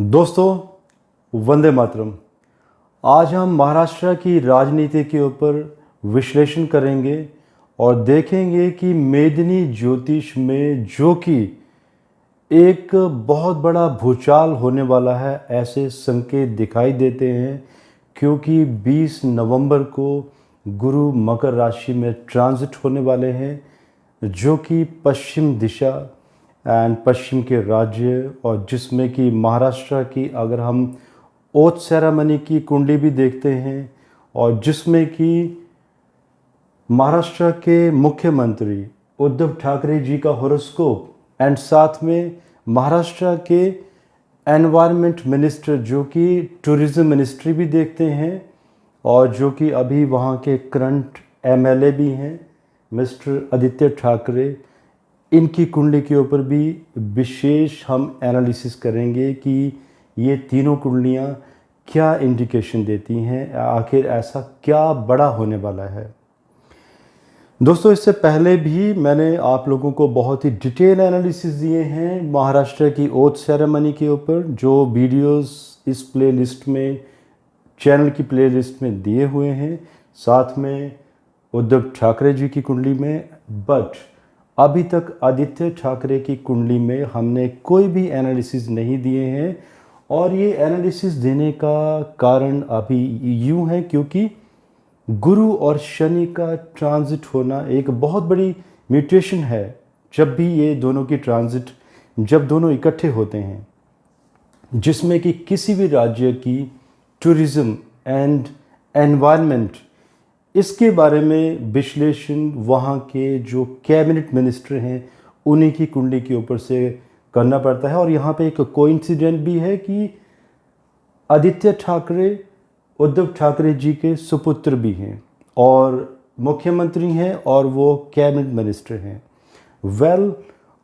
दोस्तों वंदे मातरम। आज हम महाराष्ट्र की राजनीति के ऊपर विश्लेषण करेंगे और देखेंगे कि मेदिनी ज्योतिष में जो कि एक बहुत बड़ा भूचाल होने वाला है, ऐसे संकेत दिखाई देते हैं क्योंकि 20 नवंबर को गुरु मकर राशि में ट्रांजिट होने वाले हैं, जो कि पश्चिम दिशा एंड पश्चिम के राज्य और जिसमें कि महाराष्ट्र की अगर हम ओथ सेरेमनी की कुंडली भी देखते हैं और जिसमें कि महाराष्ट्र के मुख्यमंत्री उद्धव ठाकरे जी का हॉरोस्कोप एंड साथ में महाराष्ट्र के एनवायरनमेंट मिनिस्टर जो कि टूरिज़्म मिनिस्ट्री भी देखते हैं और जो कि अभी वहाँ के करंट एमएलए भी हैं मिस्टर आदित्य ठाकरे, इनकी कुंडली के ऊपर भी विशेष हम एनालिसिस करेंगे कि ये तीनों कुंडलियाँ क्या इंडिकेशन देती हैं, आखिर ऐसा क्या बड़ा होने वाला है। दोस्तों इससे पहले भी मैंने आप लोगों को बहुत ही डिटेल एनालिसिस दिए हैं महाराष्ट्र की ओथ सेरेमनी के ऊपर, जो वीडियोस इस प्लेलिस्ट में चैनल की प्लेलिस्ट में दिए हुए हैं, साथ में उद्धव ठाकरे जी की कुंडली में। बट अभी तक आदित्य ठाकरे की कुंडली में हमने कोई भी एनालिसिस नहीं दिए हैं और ये एनालिसिस देने का कारण अभी यूँ है क्योंकि गुरु और शनि का ट्रांजिट होना एक बहुत बड़ी म्यूटेशन है। जब भी ये दोनों की ट्रांजिट जब दोनों इकट्ठे होते हैं, जिसमें कि किसी भी राज्य की टूरिज़्म एंड एनवायरनमेंट इसके बारे में विश्लेषण वहाँ के जो कैबिनेट मिनिस्टर हैं उन्हीं की कुंडली के ऊपर से करना पड़ता है। और यहाँ पे एक कोइंसिडेंट भी है कि आदित्य ठाकरे उद्धव ठाकरे जी के सुपुत्र भी हैं और मुख्यमंत्री हैं और वो कैबिनेट मिनिस्टर हैं।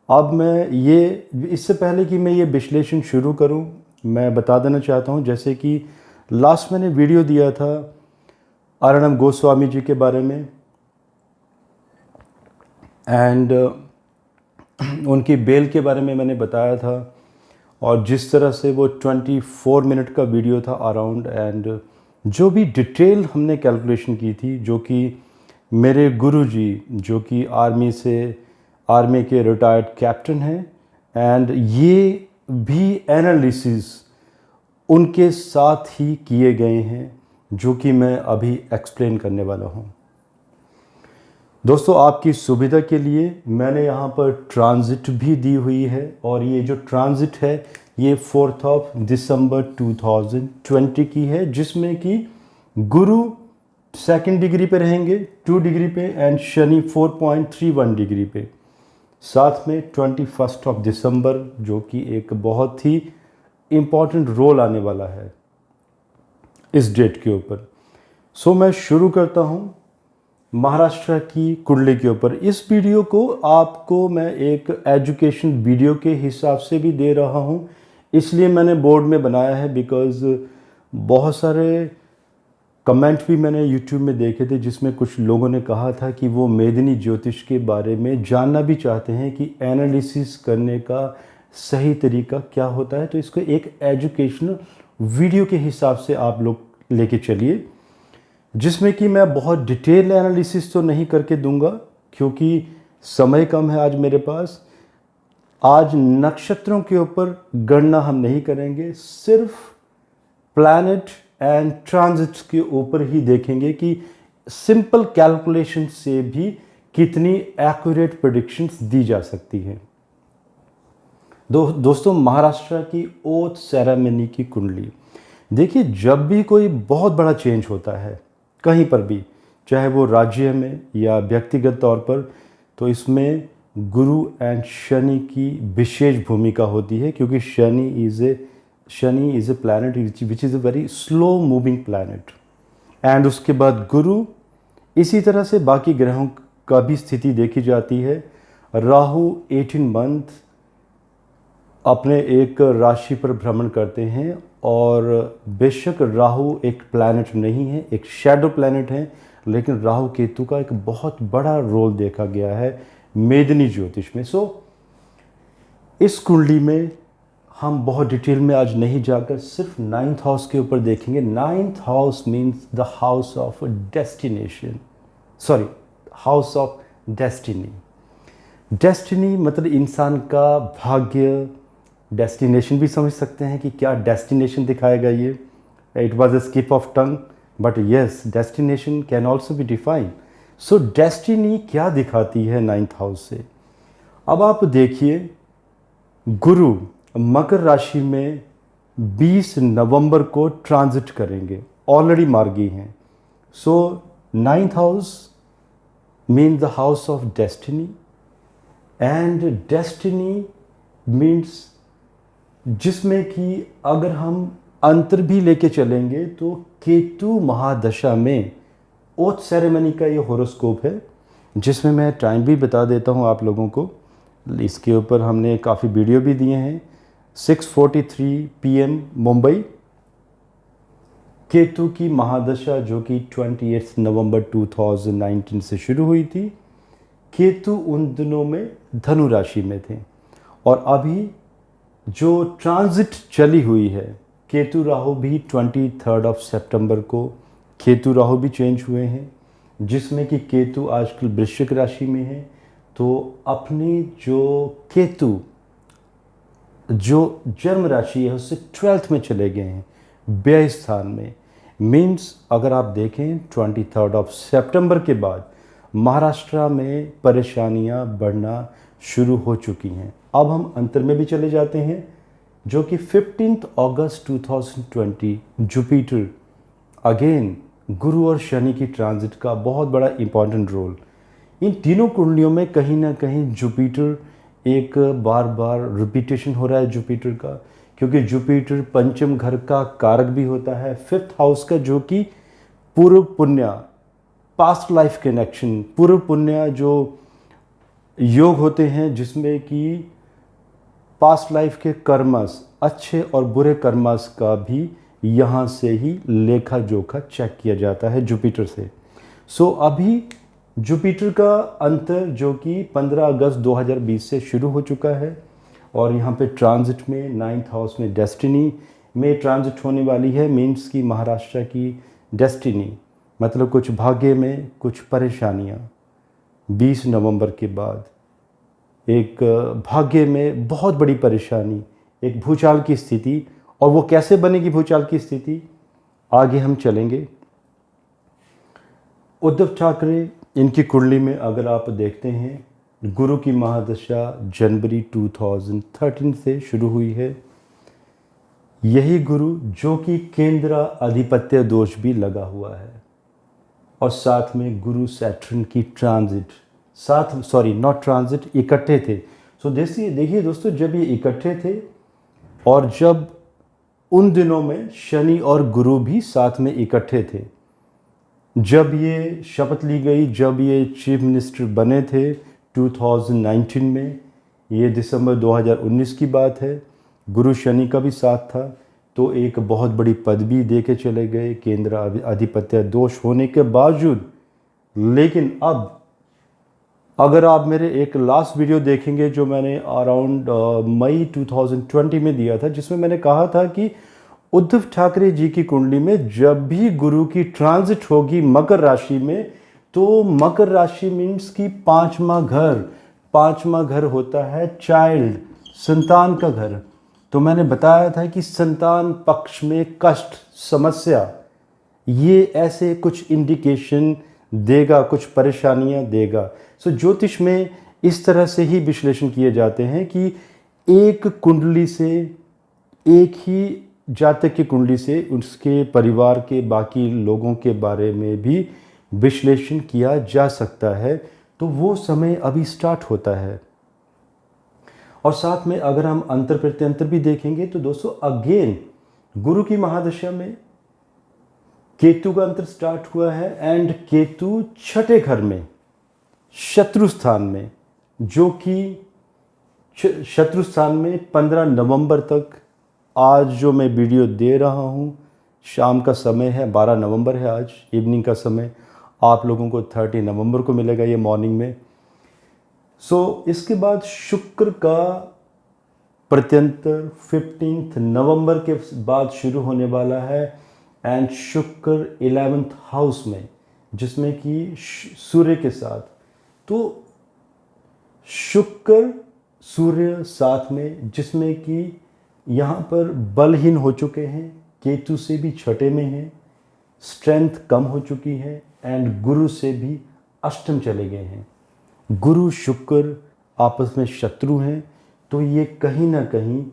अब मैं ये इससे पहले कि मैं ये विश्लेषण शुरू करूं, मैं बता देना चाहता हूं, जैसे कि लास्ट मैंने वीडियो दिया था अर्णब गोस्वामी जी के बारे में एंड उनकी बेल के बारे में मैंने बताया था और जिस तरह से वो 24 मिनट का वीडियो था अराउंड, एंड जो भी डिटेल हमने कैलकुलेशन की थी, जो कि मेरे गुरुजी जो कि आर्मी के रिटायर्ड कैप्टन हैं, एंड ये भी एनालिसिस उनके साथ ही किए गए हैं जो कि मैं अभी एक्सप्लेन करने वाला हूँ। दोस्तों आपकी सुविधा के लिए मैंने यहाँ पर ट्रांजिट भी दी हुई है और ये जो ट्रांजिट है ये 4 दिसंबर 2020 की है, जिसमें कि गुरु 2nd डिग्री पे रहेंगे 2 डिग्री पे एंड शनि 4.31 डिग्री पे, साथ में 21 दिसंबर जो कि एक बहुत ही इम्पॉर्टेंट रोल आने वाला है इस डेट के ऊपर। सो मैं शुरू करता हूँ महाराष्ट्र की कुंडली के ऊपर। इस वीडियो को आपको मैं एक एजुकेशन वीडियो के हिसाब से भी दे रहा हूँ, इसलिए मैंने बोर्ड में बनाया है बिकॉज़ बहुत सारे कमेंट भी मैंने यूट्यूब में देखे थे जिसमें कुछ लोगों ने कहा था कि वो मेदिनी ज्योतिष के बारे में जानना भी चाहते हैं कि एनालिसिस करने का सही तरीका क्या होता है। तो इसको एक एजुकेशनल वीडियो के हिसाब से आप लोग लेके चलिए, जिसमें कि मैं बहुत डिटेल एनालिसिस तो नहीं करके दूंगा क्योंकि समय कम है आज मेरे पास। आज नक्षत्रों के ऊपर गणना हम नहीं करेंगे, सिर्फ प्लैनेट एंड ट्रांजिट्स के ऊपर ही देखेंगे कि सिंपल कैलकुलेशन से भी कितनी एक्यूरेट प्रेडिक्शंस दी जा सकती हैं। दोस्तों महाराष्ट्र की ओथ सेरेमनी की कुंडली देखिए, जब भी कोई बहुत बड़ा चेंज होता है कहीं पर भी, चाहे वो राज्य में या व्यक्तिगत तौर पर, तो इसमें गुरु एंड शनि की विशेष भूमिका होती है क्योंकि Shani is a planet which is a very slow moving planet, and उसके बाद गुरु, इसी तरह से बाकी ग्रहों का भी स्थिति देखी जाती है। राहु 18 मंथ अपने एक राशि पर भ्रमण करते हैं और बेशक राहु एक प्लैनेट नहीं है, एक शैडो प्लैनेट है, लेकिन राहु केतु का एक बहुत बड़ा रोल देखा गया है मेदिनी ज्योतिष में। सो इस कुंडली में हम बहुत डिटेल में आज नहीं जाकर सिर्फ 9th हाउस के ऊपर देखेंगे। 9th house means the house of destination, sorry, house of destiny. Destiny मतलब इंसान का भाग्य, डेस्टिनेशन भी समझ सकते हैं कि क्या डेस्टिनेशन दिखाएगा ये। It was a skip of tongue, but yes, destination can also be defined. So destiny क्या दिखाती है 9th हाउस से। अब आप देखिए, गुरु मकर राशि में 20 नवंबर को ट्रांजिट करेंगे, ऑलरेडी मार्गी हैं। सो 9th house means the house of destiny, and destiny means जिसमें कि अगर हम अंतर भी लेके चलेंगे तो केतु महादशा में ओथ सेरेमनी का ये होरोस्कोप है, जिसमें मैं टाइम भी बता देता हूँ आप लोगों को। इसके ऊपर हमने काफ़ी वीडियो भी दिए हैं। 6:43 PM मुंबई, केतु की महादशा जो कि 28 नवंबर 2019 से शुरू हुई थी। केतु उन दिनों में धनु राशि में थे, और अभी जो ट्रांजिट चली हुई है, केतु राहु भी 23 सितंबर को केतु राहु भी चेंज हुए हैं, जिसमें कि केतु आजकल वृश्चिक राशि में है। तो अपनी जो केतु जो जन्म राशि है उससे 12th में चले गए हैं, व्यय स्थान में। मीन्स अगर आप देखें 23 सितंबर के बाद महाराष्ट्र में परेशानियां बढ़ना शुरू हो चुकी हैं। अब हम अंतर में भी चले जाते हैं, जो कि 15 अगस्त 2020 जुपिटर अगेन गुरु और शनि की ट्रांजिट का बहुत बड़ा इंपॉर्टेंट रोल। इन तीनों कुंडलियों में कहीं ना कहीं जुपिटर एक बार बार रिपीटेशन हो रहा है जुपिटर का, क्योंकि जुपिटर पंचम घर का कारक भी होता है, 5th हाउस का, जो कि पूर्व पुण्य, पास्ट लाइफ कनेक्शन, पूर्व पुण्य जो योग होते हैं, जिसमें कि पास्ट लाइफ के कर्मस, अच्छे और बुरे कर्मस का भी यहाँ से ही लेखा जोखा चेक किया जाता है जुपिटर से। सो अभी जुपिटर का अंतर जो कि 15 अगस्त 2020 से शुरू हो चुका है, और यहाँ पे ट्रांजिट में 9th हाउस में डेस्टिनी में ट्रांजिट होने वाली है। मीन्स की महाराष्ट्र की डेस्टिनी मतलब कुछ भाग्य में कुछ परेशानियाँ 20 नवंबर के बाद, एक भाग्य में बहुत बड़ी परेशानी, एक भूचाल की स्थिति। और वो कैसे बनेगी भूचाल की स्थिति, आगे हम चलेंगे। उद्धव ठाकरे, इनकी कुंडली में अगर आप देखते हैं, गुरु की महादशा जनवरी 2013 से शुरू हुई है। यही गुरु जो कि केंद्र अधिपत्य दोष भी लगा हुआ है, और साथ में गुरु सैटर्न की ट्रांजिट, साथ सॉरी नॉट ट्रांजिट, इकट्ठे थे। सो देखिए दोस्तों, जब ये इकट्ठे थे और जब उन दिनों में शनि और गुरु भी साथ में इकट्ठे थे, जब ये शपथ ली गई, जब ये चीफ मिनिस्टर बने थे 2019 में, ये दिसंबर 2019 की बात है, गुरु शनि का भी साथ था, तो एक बहुत बड़ी पदवी दे के चले गए केंद्र अधिपत्य दोष होने के बावजूद। लेकिन अब अगर आप मेरे एक लास्ट वीडियो देखेंगे जो मैंने अराउंड मई 2020 में दिया था, जिसमें मैंने कहा था कि उद्धव ठाकरे जी की कुंडली में जब भी गुरु की ट्रांजिट होगी मकर राशि में, तो मकर राशि मीन्स कि पांचवा घर होता है चाइल्ड, संतान का घर। तो मैंने बताया था कि संतान पक्ष में कष्ट, समस्या, ये ऐसे कुछ इंडिकेशन देगा, कुछ परेशानियां देगा। सो ज्योतिष में इस तरह से ही विश्लेषण किए जाते हैं कि एक कुंडली से, एक ही जातक की कुंडली से उसके परिवार के बाकी लोगों के बारे में भी विश्लेषण किया जा सकता है। तो वो समय अभी स्टार्ट होता है। और साथ में अगर हम अंतर प्रत्यंतर भी देखेंगे तो दोस्तों, अगेन गुरु की महादशा में केतु का अंतर स्टार्ट हुआ है, एंड केतु छठे घर में शत्रु स्थान में, जो कि शत्रु स्थान में 15 नवंबर तक, आज जो मैं वीडियो दे रहा हूँ शाम का समय है, 12 नवंबर है आज इवनिंग का समय, आप लोगों को 30 नवंबर को मिलेगा ये मॉर्निंग में। सो इसके बाद शुक्र का प्रत्यंतर 15 नवंबर के बाद शुरू होने वाला है एंड शुक्र 11th हाउस में, जिसमें कि सूर्य के साथ, तो शुक्र सूर्य साथ में, जिसमें कि यहाँ पर बलहीन हो चुके हैं, केतु से भी छठे में हैं, स्ट्रेंथ कम हो चुकी है एंड गुरु से भी अष्टम चले गए हैं। गुरु शुक्र आपस में शत्रु हैं, तो ये कहीं ना कहीं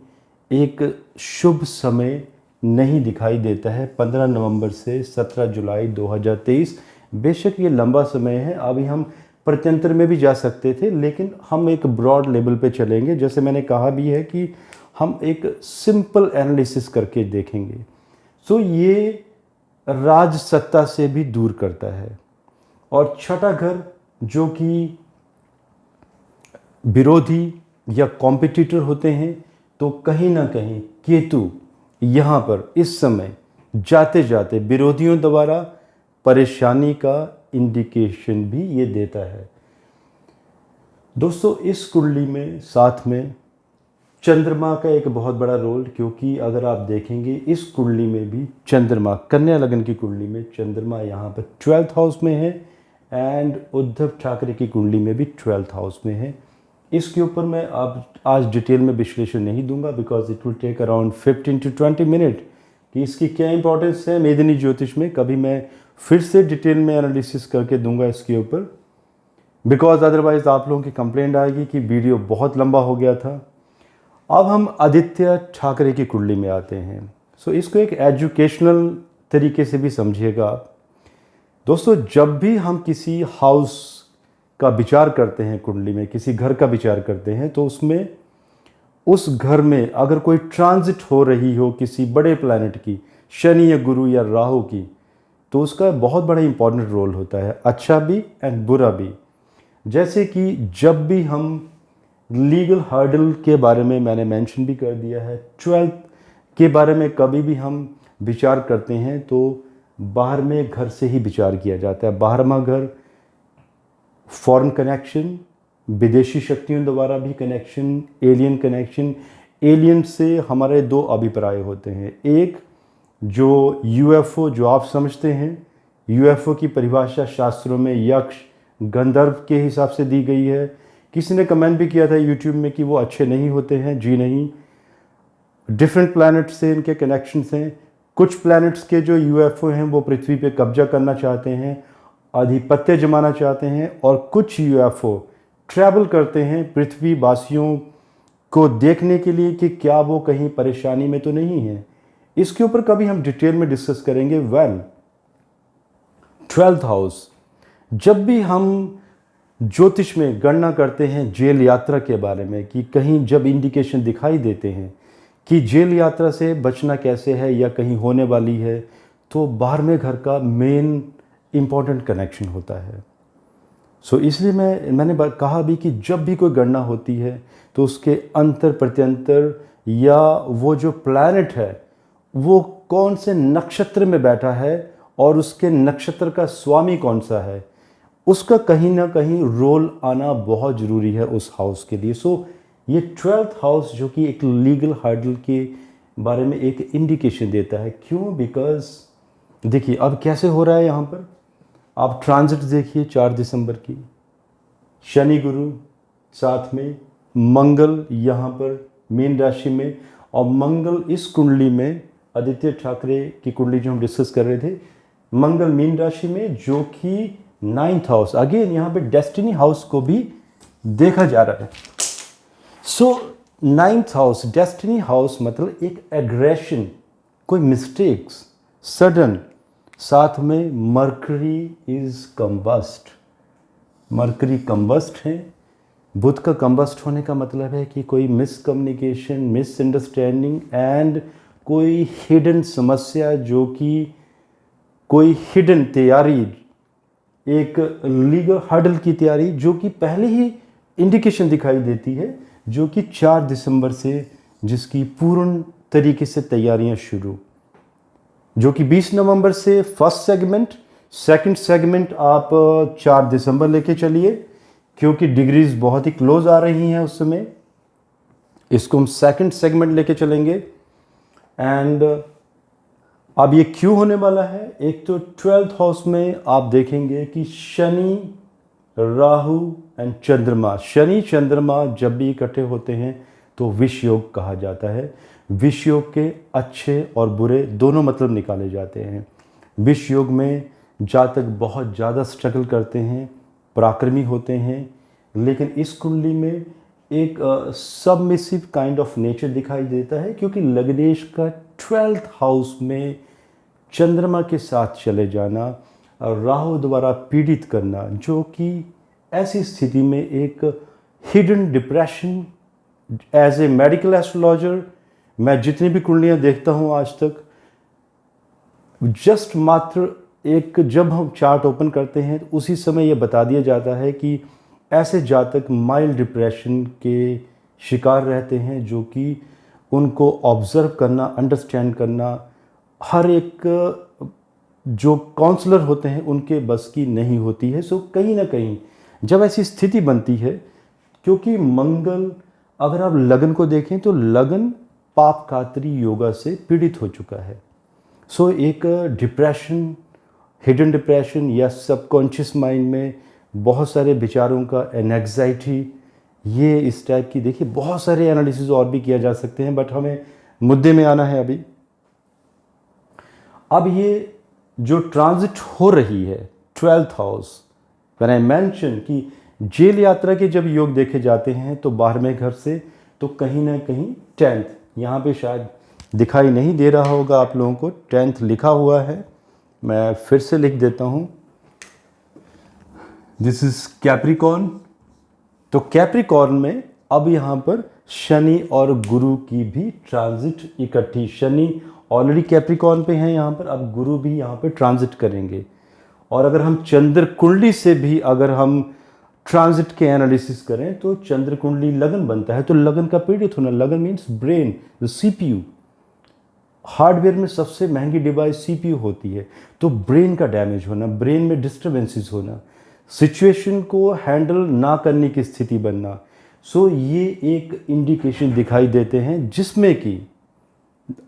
एक शुभ समय नहीं दिखाई देता है 15 नवंबर से 17 जुलाई 2023। बेशक ये लंबा समय है, अभी हम प्रत्यंतर में भी जा सकते थे, लेकिन हम एक ब्रॉड लेवल पे चलेंगे। जैसे मैंने कहा भी है कि हम एक सिंपल एनालिसिस करके देखेंगे। सो ये राज सत्ता से भी दूर करता है। और छठा घर जो कि विरोधी या कॉम्पिटिटर होते हैं, तो कहीं ना कहीं केतु यहाँ पर इस समय जाते जाते विरोधियों द्वारा परेशानी का इंडिकेशन भी ये देता है। दोस्तों, इस कुंडली में साथ में चंद्रमा का एक बहुत बड़ा रोल, क्योंकि अगर आप देखेंगे इस कुंडली में भी चंद्रमा, कन्या लगन की कुंडली में चंद्रमा यहाँ पर 12th हाउस में है एंड उद्धव ठाकरे की कुंडली में भी 12th हाउस में है। इसके ऊपर मैं अब आज डिटेल में विश्लेषण नहीं दूंगा, because it will take around 15 to 20 minute कि इसकी क्या इंपॉर्टेंस है मेदिनी ज्योतिष में। कभी मैं फिर से डिटेल में एनालिसिस करके दूंगा इसके ऊपर, बिकॉज अदरवाइज आप लोगों की कंप्लेंट आएगी कि वीडियो बहुत लंबा हो गया था। अब हम आदित्य ठाकरे की कुंडली में आते हैं। सो इसको एक एजुकेशनल तरीके से भी समझिएगा आप। दोस्तों, जब भी हम किसी हाउस का विचार करते हैं, कुंडली में किसी घर का विचार करते हैं, तो उसमें उस घर में अगर कोई ट्रांजिट हो रही हो किसी बड़े प्लैनेट की, शनि या गुरु या राहु की, तो उसका बहुत बड़ा इंपॉर्टेंट रोल होता है, अच्छा भी एंड बुरा भी। जैसे कि जब भी हम लीगल हर्डल के बारे में मैंने मेंशन भी कर दिया है, 12th के बारे में कभी भी हम विचार करते हैं तो बाहर में घर से ही विचार किया जाता है। बारहवां घर फॉरेन कनेक्शन, विदेशी शक्तियों द्वारा भी कनेक्शन, एलियन कनेक्शन। एलियन से हमारे दो अभिप्राय होते हैं, एक जो यूएफओ जो आप समझते हैं, यूएफओ की परिभाषा शास्त्रों में यक्ष गंधर्व के हिसाब से दी गई है। किसी ने कमेंट भी किया था यूट्यूब में कि वो अच्छे नहीं होते हैं। जी नहीं, डिफरेंट प्लैनेट से इनके कनेक्शंस हैं। कुछ प्लैनेट्स के जो यूएफओ हैं वो पृथ्वी पे कब्जा करना चाहते हैं, आधिपत्य जमाना चाहते हैं, और कुछ यूएफओ ट्रैवल करते हैं पृथ्वी वासियों को देखने के लिए कि क्या वो कहीं परेशानी में तो नहीं है। इसके ऊपर कभी हम डिटेल में डिस्कस करेंगे। 12th हाउस, जब भी हम ज्योतिष में गणना करते हैं जेल यात्रा के बारे में, कि कहीं जब इंडिकेशन दिखाई देते हैं कि जेल यात्रा से बचना कैसे है या कहीं होने वाली है, तो 12वें घर का मेन इम्पॉर्टेंट कनेक्शन होता है। सो इसलिए मैंने कहा भी कि जब भी कोई गणना होती है तो उसके अंतर प्रत्यंतर या वो जो प्लैनेट है वो कौन से नक्षत्र में बैठा है और उसके नक्षत्र का स्वामी कौन सा है, उसका कहीं ना कहीं रोल आना बहुत ज़रूरी है उस हाउस के लिए। सो ये 12th हाउस जो कि एक लीगल हर्डल के बारे में एक इंडिकेशन देता है। क्यों? बिकॉज देखिए अब कैसे हो रहा है यहाँ पर, आप ट्रांजिट देखिए 4 दिसंबर की, शनि गुरु साथ में, मंगल यहाँ पर मीन राशि में, और मंगल इस कुंडली में आदित्य ठाकरे की कुंडली जो हम डिस्कस कर रहे थे, मंगल मीन राशि में, जो कि 9th हाउस, अगेन यहाँ पे डेस्टिनी हाउस को भी देखा जा रहा है। सो 9th हाउस, डेस्टिनी हाउस मतलब एक एग्रेशन, कोई मिस्टेक्स, सडन। साथ में mercury is combust, mercury combust है। बुध का कंबस्ट होने का मतलब है कि कोई मिसकम्युनिकेशन, मिसअंडरस्टैंडिंग एंड कोई हिडन समस्या, जो कि कोई हिडन तैयारी, एक लीगल हर्डल की तैयारी जो कि पहले ही इंडिकेशन दिखाई देती है, जो कि 4 दिसंबर से जिसकी पूर्ण तरीके से तैयारियां शुरू, जो कि 20 नवंबर से फर्स्ट सेगमेंट, सेकंड सेगमेंट आप 4 दिसंबर लेके चलिए, क्योंकि डिग्रीज बहुत ही क्लोज आ रही हैं उस समय। इसको हम सेकंड सेगमेंट लेके चलेंगे। एंड अब ये क्यों होने वाला है, एक तो 12th हाउस में आप देखेंगे कि शनि, राहु एंड चंद्रमा, शनि चंद्रमा जब भी इकट्ठे होते हैं तो विष योग कहा जाता है। विष योग के अच्छे और बुरे दोनों मतलब निकाले जाते हैं। विष योग में जातक बहुत ज़्यादा स्ट्रगल करते हैं, पराक्रमी होते हैं, लेकिन इस कुंडली में एक सबमिसिव काइंड ऑफ नेचर दिखाई देता है, क्योंकि लग्नेश का 12th हाउस में चंद्रमा के साथ चले जाना, राहु द्वारा पीड़ित करना, जो कि ऐसी स्थिति में एक hidden depression. As a medical astrologer मैं जितनी भी कुंडलियाँ देखता हूँ आज तक, जस्ट मात्र एक जब हम चार्ट ओपन करते हैं तो उसी समय ये बता दिया जाता है कि ऐसे जातक माइल्ड डिप्रेशन के शिकार रहते हैं, जो कि उनको ऑब्ज़र्व करना, अंडरस्टैंड करना हर एक जो काउंसलर होते हैं उनके बस की नहीं होती है। सो कहीं ना कहीं जब ऐसी स्थिति बनती है, क्योंकि मंगल, अगर आप लगन को देखें तो लगन पापकात्री योगा से पीड़ित हो चुका है। सो एक डिप्रेशन, हिडन डिप्रेशन या सबकॉन्शियस माइंड में बहुत सारे विचारों का एंग्जाइटी, ये इस टाइप की, देखिए बहुत सारे एनालिसिस और भी किया जा सकते हैं, बट हमें मुद्दे में आना है अभी। अब ये जो ट्रांजिट हो रही है 12th house, when I mention कि जेल यात्रा के जब योग देखे जाते हैं तो 12वें घर से, तो कहीं ना कहीं 10th, यहाँ पे शायद दिखाई नहीं दे रहा होगा आप लोगों को, 10th लिखा हुआ है, मैं फिर से लिख देता हूँ, दिस इज कैप्रिकॉर्न। तो कैप्रिकॉर्न में अब यहाँ पर शनि और गुरु की भी ट्रांजिट इकट्ठी, शनि ऑलरेडी कैप्रिकॉर्न पे हैं यहाँ पर, अब गुरु भी यहाँ पर ट्रांजिट करेंगे। और अगर हम चंद्र कुंडली से भी अगर हम ट्रांजिट के एनालिसिस करें तो चंद्र कुंडली लगन बनता है, तो लगन का पीड़ित होना, लगन मीन्स ब्रेन, सीपीयू, हार्डवेयर में सबसे महंगी डिवाइस सीपीयू होती है, तो ब्रेन का डैमेज होना, ब्रेन में डिस्टर्बेंसेस होना, सिचुएशन को हैंडल ना करने की स्थिति बनना। सो ये एक इंडिकेशन दिखाई देते हैं, जिसमें कि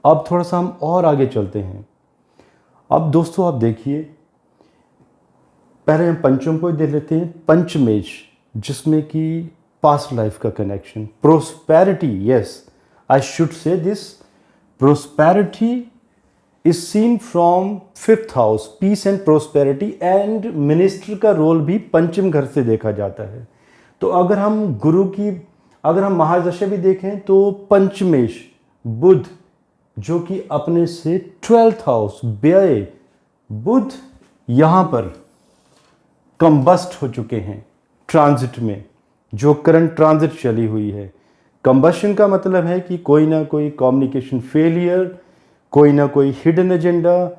अब थोड़ा सा हम और आगे चलते हैं। अब दोस्तों आप देखिए, पहले हम पंचम को देख लेते हैं, पंचमेश, जिसमें कि पास्ट लाइफ का connection, prosperity, yes I should say this, prosperity is seen from 5th house, peace and prosperity, and minister का रोल भी पंचम घर से देखा जाता है। तो अगर हम गुरु की, अगर हम महादशा भी देखें तो पंचमेश बुध, जो कि अपने से 12th हाउस व्यय, बुध यहाँ पर कंबस्ट हो चुके हैं ट्रांजिट में, जो करंट ट्रांजिट चली हुई है। कंबशन का मतलब है कि कोई ना कोई कम्युनिकेशन फेलियर, कोई ना कोई हिडन एजेंडा,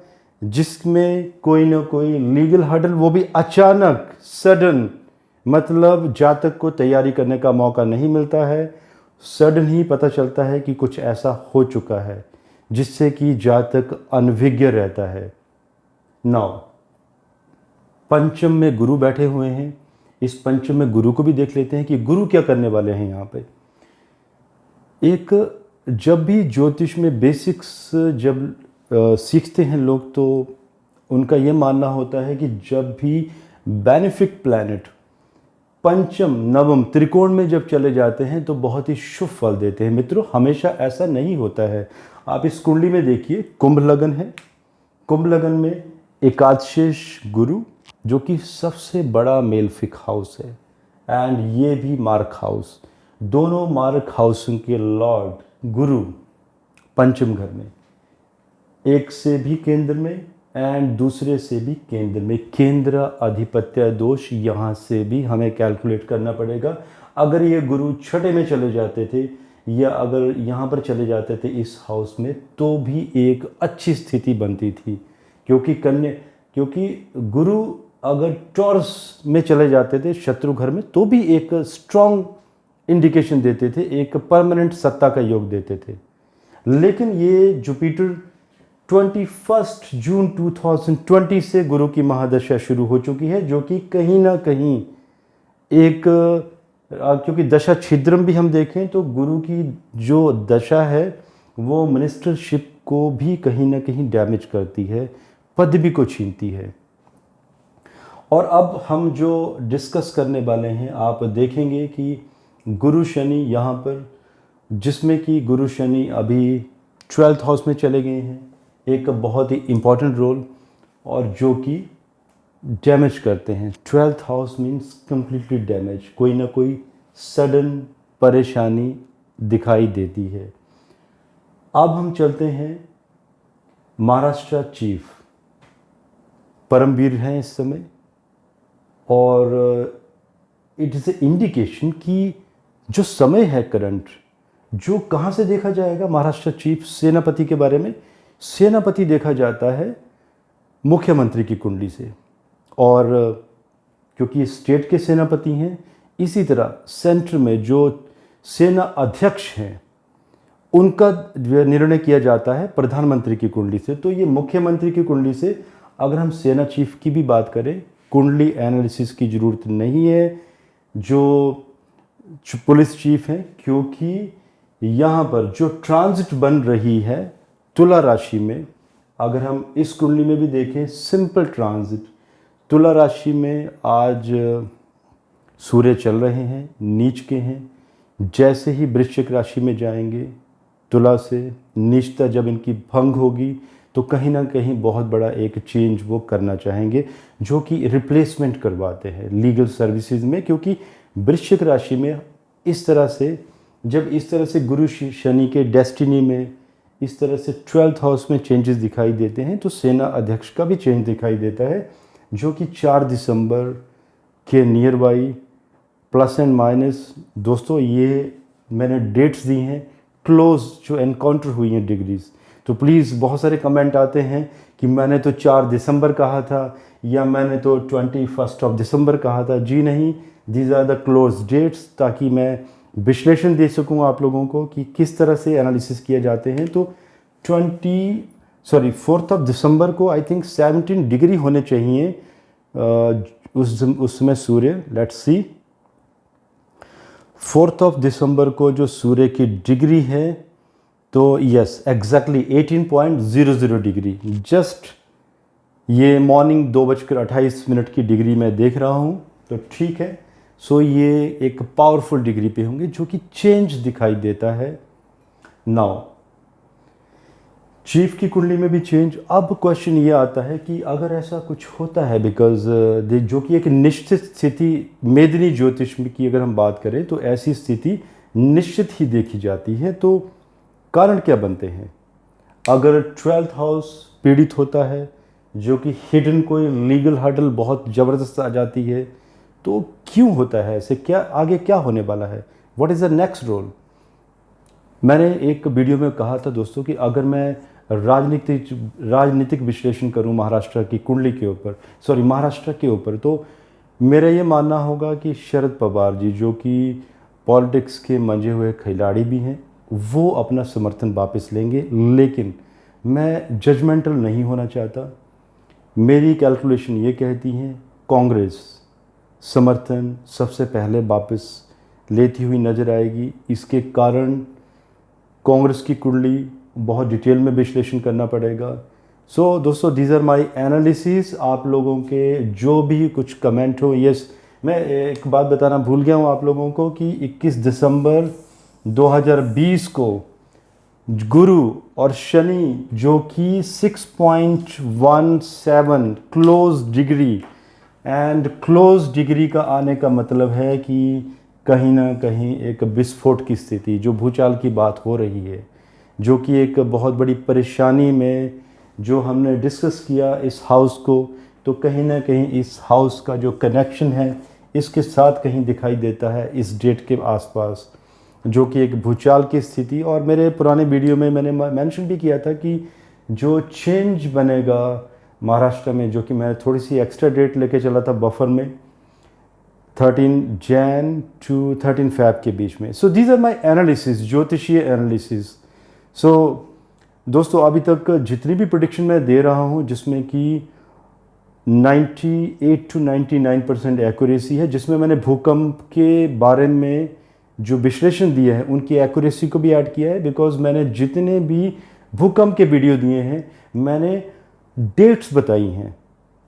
जिसमें कोई ना कोई लीगल हर्डल, वो भी अचानक सडन, मतलब जातक को तैयारी करने का मौका नहीं मिलता है, सडन ही पता चलता है कि कुछ ऐसा हो चुका है, जिससे कि जातक अनभिज्ञ रहता है। नाउ पंचम में गुरु बैठे हुए हैं, इस पंचम में गुरु को भी देख लेते हैं कि गुरु क्या करने वाले हैं यहाँ पे। एक, जब भी ज्योतिष में बेसिक्स जब सीखते हैं लोग, तो उनका ये मानना होता है कि जब भी बेनिफिक प्लैनेट पंचम, नवम, त्रिकोण में जब चले जाते हैं तो बहुत ही शुभ फल देते हैं। मित्रों, हमेशा ऐसा नहीं होता है। आप इस कुंडली में देखिए, कुंभ लगन है, कुंभ लगन में एकादशेष गुरु, जो कि सबसे बड़ा मेलफिक हाउस है, एंड ये भी मार्क हाउस, दोनों मार्क हाउस के लॉर्ड गुरु पंचम घर में, एक से भी केंद्र में एंड दूसरे से भी केंद्र में, केंद्र अधिपत्य दोष यहाँ से भी हमें कैलकुलेट करना पड़ेगा। अगर ये गुरु छठे में चले जाते थे या अगर यहाँ पर चले जाते थे इस हाउस में, तो भी एक अच्छी स्थिति बनती थी, क्योंकि गुरु अगर टॉरस में चले जाते थे, शत्रु घर में, तो भी एक स्ट्रॉन्ग इंडिकेशन देते थे, एक परमानेंट सत्ता का योग देते थे। लेकिन ये जुपिटर 21 जून 2020 से गुरु की महादशा शुरू हो चुकी है, जो कि कहीं ना कहीं एक क्योंकि दशा छिद्रम भी हम देखें तो गुरु की जो दशा है वो मिनिस्टरशिप को भी कहीं ना कहीं डैमेज करती है, पदवी को छीनती है। और अब हम जो डिस्कस करने वाले हैं, आप देखेंगे कि गुरु शनि यहाँ पर, जिसमें कि गुरु शनि अभी 12th हाउस में चले गए हैं, एक बहुत ही इम्पॉर्टेंट रोल, और जो कि डैमेज करते हैं। 12th house means completely damage, कोई ना कोई सडन परेशानी दिखाई देती है। अब हम चलते हैं महाराष्ट्र चीफ, परमवीर हैं इस समय, और इट इज़ ए इंडिकेशन कि जो समय है करंट, जो कहाँ से देखा जाएगा महाराष्ट्र चीफ सेनापति के बारे में, सेनापति देखा जाता है मुख्यमंत्री की कुंडली से, और क्योंकि स्टेट के सेनापति हैं, इसी तरह सेंटर में जो सेना अध्यक्ष हैं उनका निर्णय किया जाता है प्रधानमंत्री की कुंडली से। तो ये मुख्यमंत्री की कुंडली से, अगर हम सेना चीफ की भी बात करें, कुंडली एनालिसिस की ज़रूरत नहीं है। जो पुलिस चीफ हैं, क्योंकि यहाँ पर जो ट्रांजिट बन रही है तुला राशि में, अगर हम इस कुंडली में भी देखें, सिंपल ट्रांजिट तुला राशि में आज सूर्य चल रहे हैं, नीच के हैं। जैसे ही वृश्चिक राशि में जाएंगे, तुला से नीचता जब इनकी भंग होगी, तो कहीं ना कहीं बहुत बड़ा एक चेंज वो करना चाहेंगे, जो कि रिप्लेसमेंट करवाते हैं लीगल सर्विसेज में। क्योंकि वृश्चिक राशि में इस तरह से, जब इस तरह से गुरु शनि के डेस्टिनी में इस तरह से 12th हाउस में चेंजेस दिखाई देते हैं, तो सेना अध्यक्ष का भी चेंज दिखाई देता है, जो कि 4 दिसंबर के near by, plus and minus. दोस्तों ये मैंने डेट्स दी हैं, क्लोज जो एनकाउंटर हुई हैं डिग्रीज। तो प्लीज़, बहुत सारे कमेंट आते हैं कि मैंने तो 4 दिसंबर कहा था, या मैंने तो 21 दिसंबर कहा था। जी नहीं, these are the close dates, ताकि मैं विश्लेषण दे सकूं आप लोगों को कि किस तरह से एनालिसिस किए जाते हैं। तो 4 दिसंबर को आई थिंक 17 डिग्री होने चाहिए उस समय सूर्य। लेट्स सी, 4 दिसंबर को जो सूर्य की डिग्री है, तो यस एग्जैक्टली 18.00 डिग्री, जस्ट ये मॉर्निंग 2:28 की डिग्री में देख रहा हूँ, तो ठीक है। सो ये एक पावरफुल डिग्री पे होंगे, जो कि चेंज दिखाई देता है। नाउ चीफ की कुंडली में भी चेंज। अब क्वेश्चन ये आता है कि अगर ऐसा कुछ होता है, बिकॉज जो कि एक निश्चित स्थिति, मेदिनी ज्योतिष की अगर हम बात करें, तो ऐसी स्थिति निश्चित ही देखी जाती है। तो कारण क्या बनते हैं? अगर 12th हाउस पीड़ित होता है, जो कि हिडन कोई लीगल हर्डल बहुत ज़बरदस्त आ जाती है, तो क्यों होता है ऐसे? क्या आगे क्या होने वाला है? What is the next role? मैंने एक वीडियो में कहा था दोस्तों कि अगर मैं राजनीतिक विश्लेषण करूं महाराष्ट्र की कुंडली के ऊपर, महाराष्ट्र के ऊपर, तो मेरा ये मानना होगा कि शरद पवार जी, जो कि पॉलिटिक्स के मंजे हुए खिलाड़ी भी हैं, वो अपना समर्थन वापस लेंगे। लेकिन मैं जजमेंटल नहीं होना चाहता। मेरी कैलकुलेशन ये कहती है कांग्रेस समर्थन सबसे पहले वापस लेती हुई नज़र आएगी। इसके कारण कांग्रेस की कुंडली बहुत डिटेल में विश्लेषण करना पड़ेगा। सो दोस्तों, दीज आर माई एनालिसिस। आप लोगों के जो भी कुछ कमेंट हो, यस, मैं एक बात बताना भूल गया हूँ आप लोगों को कि 21 दिसंबर 2020 को गुरु और शनि, जो कि 6.17 close degree, and close degree का आने का मतलब है कि कहीं ना कहीं एक विस्फोट की स्थिति, जो भूचाल की बात हो रही है, जो कि एक बहुत बड़ी परेशानी में जो हमने डिस्कस किया इस हाउस को, तो कहीं ना कहीं इस हाउस का जो कनेक्शन है इसके साथ कहीं दिखाई देता है इस डेट के आसपास, जो कि एक भूचाल की स्थिति। और मेरे पुराने वीडियो में मैंने मेंशन भी किया था कि जो चेंज बनेगा महाराष्ट्र में, जो कि मैं थोड़ी सी एक्स्ट्रा डेट लेके चला था बफर में, 13 जैन टू 13 फैब के बीच में। So these are my analysis, ज्योतिषीय एनालिसिस। सो दोस्तों, अभी तक जितनी भी प्रेडिक्शन मैं दे रहा हूँ, जिसमें कि 98 to 99% एक्यूरेसी है, जिसमें मैंने भूकंप के बारे में जो विश्लेषण दिए हैं उनकी एक्यूरेसी को भी ऐड किया है। बिकॉज मैंने जितने भी भूकंप के वीडियो दिए हैं मैंने डेट्स बताई हैं।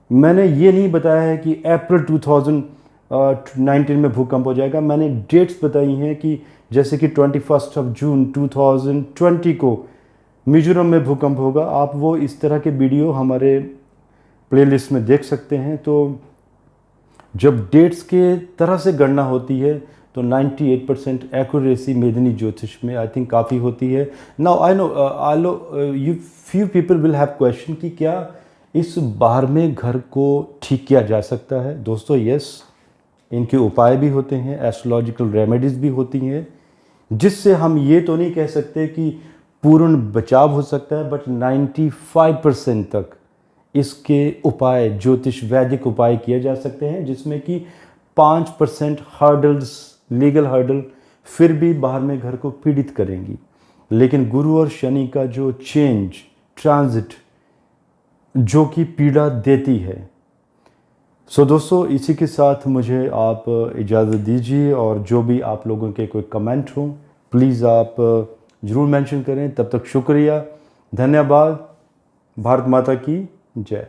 मैंने ये नहीं बताया है कि अप्रैल 2019 में भूकंप हो जाएगा। मैंने डेट्स बताई हैं कि जैसे कि 21 जून 2020 को मिजोरम में भूकंप होगा। आप वो इस तरह के वीडियो हमारे प्लेलिस्ट में देख सकते हैं। तो जब डेट्स के तरह से गणना होती है तो 98% एक्यूरेसी मेदिनी ज्योतिष में आई थिंक काफ़ी होती है। Now I know you few people will have question कि क्या इस बाहर में घर को ठीक किया जा सकता है। दोस्तों यस, इनके उपाय भी होते हैं, एस्ट्रोलॉजिकल रेमेडीज़ भी होती हैं, जिससे हम ये तो नहीं कह सकते कि पूर्ण बचाव हो सकता है, बट 95% तक इसके उपाय, ज्योतिष वैदिक उपाय किए जा सकते हैं, जिसमें कि 5% हर्डल्स, लीगल हर्डल फिर भी बाहर में घर को पीड़ित करेंगी। लेकिन गुरु और शनि का जो चेंज, ट्रांजिट जो कि पीड़ा देती है। सो दोस्तों इसी के साथ मुझे आप इजाज़त दीजिए, और जो भी आप लोगों के कोई कमेंट हो प्लीज़ आप ज़रूर मेंशन करें। तब तक शुक्रिया, धन्यवाद। भारत माता की जय।